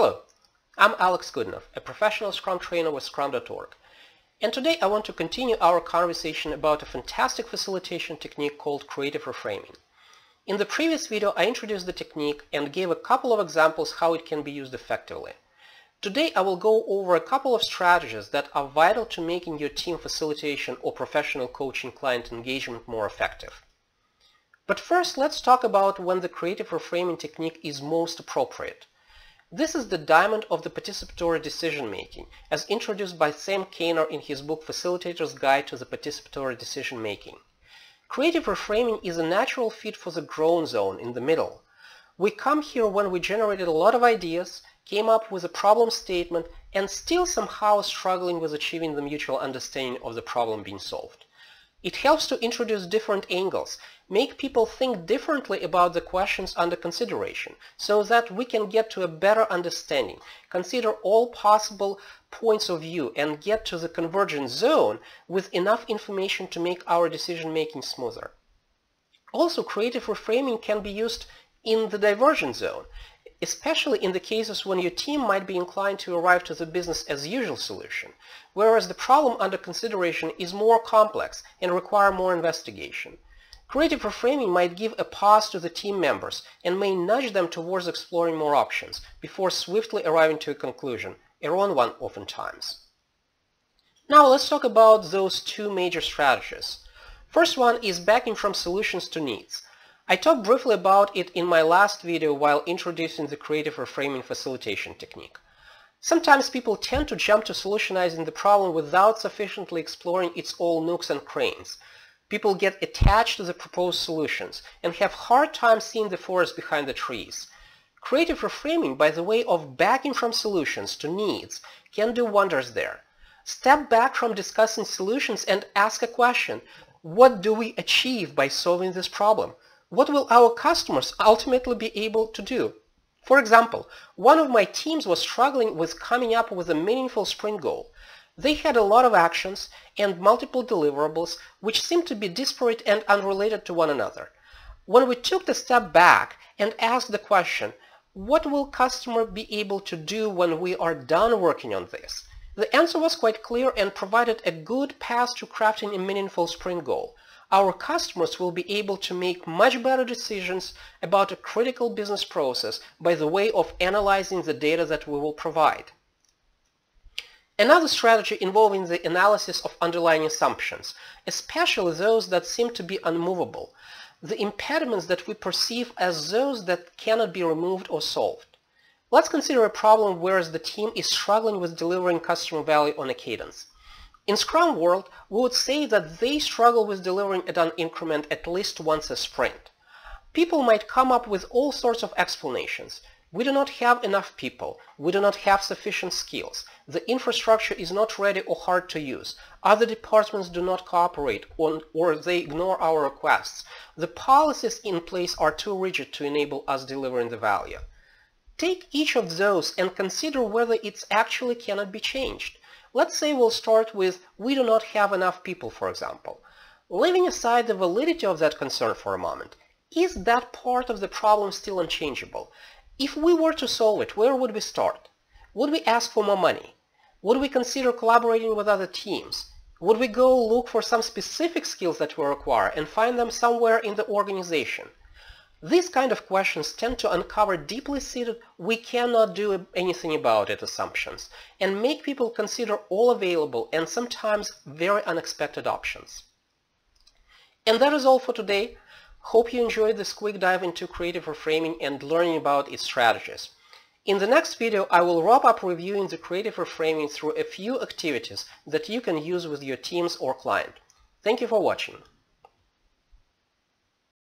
Hello, I'm Alex Goodenough, a professional Scrum trainer with Scrum.org, and today I want to continue our conversation about a fantastic facilitation technique called creative reframing. In the previous video, I introduced the technique and gave a couple of examples how it can be used effectively. Today I will go over a couple of strategies that are vital to making your team facilitation or professional coaching client engagement more effective. But first, let's talk about when the creative reframing technique is most appropriate. This is the diamond of the participatory decision-making, as introduced by Sam Kainer in his book Facilitator's Guide to the Participatory Decision-Making. Creative reframing is a natural fit for the grown zone in the middle. We come here when we generated a lot of ideas, came up with a problem statement, and still somehow struggling with achieving the mutual understanding of the problem being solved. It helps to introduce different angles, make people think differently about the questions under consideration, so that we can get to a better understanding, consider all possible points of view, and get to the convergent zone with enough information to make our decision-making smoother. Also, creative reframing can be used in the divergent zone, especially in the cases when your team might be inclined to arrive to the business-as-usual solution, whereas the problem under consideration is more complex and require more investigation. Creative reframing might give a pause to the team members and may nudge them towards exploring more options before swiftly arriving to a conclusion, a wrong one oftentimes. Now let's talk about those two major strategies. First one is backing from solutions to needs. I talked briefly about it in my last video while introducing the creative reframing facilitation technique. Sometimes people tend to jump to solutionizing the problem without sufficiently exploring its all nooks and crannies. People get attached to the proposed solutions and have hard time seeing the forest behind the trees. Creative reframing, by the way of backing from solutions to needs, can do wonders there. Step back from discussing solutions and ask a question: what do we achieve by solving this problem? What will our customers ultimately be able to do? For example, one of my teams was struggling with coming up with a meaningful sprint goal. They had a lot of actions and multiple deliverables which seemed to be disparate and unrelated to one another. When we took the step back and asked the question, what will customer be able to do when we are done working on this? The answer was quite clear and provided a good path to crafting a meaningful sprint goal. Our customers will be able to make much better decisions about a critical business process by the way of analyzing the data that we will provide. Another strategy involving the analysis of underlying assumptions, especially those that seem to be unmovable, the impediments that we perceive as those that cannot be removed or solved. Let's consider a problem where the team is struggling with delivering customer value on a cadence. In Scrum world, we would say that they struggle with delivering a done increment at least once a sprint. People might come up with all sorts of explanations. We do not have enough people. We do not have sufficient skills. The infrastructure is not ready or hard to use. Other departments do not cooperate or they ignore our requests. The policies in place are too rigid to enable us delivering the value. Take each of those and consider whether it actually cannot be changed. Let's say we'll start with we do not have enough people, for example. Leaving aside the validity of that concern for a moment, is that part of the problem still unchangeable? If we were to solve it, where would we start? Would we ask for more money? Would we consider collaborating with other teams? Would we go look for some specific skills that we require and find them somewhere in the organization? These kind of questions tend to uncover deeply seated we cannot do anything about it assumptions and make people consider all available and sometimes very unexpected options. And that is all for today. Hope you enjoyed this quick dive into creative reframing and learning about its strategies. In the next video, I will wrap up reviewing the creative reframing through a few activities that you can use with your teams or client. Thank you for watching.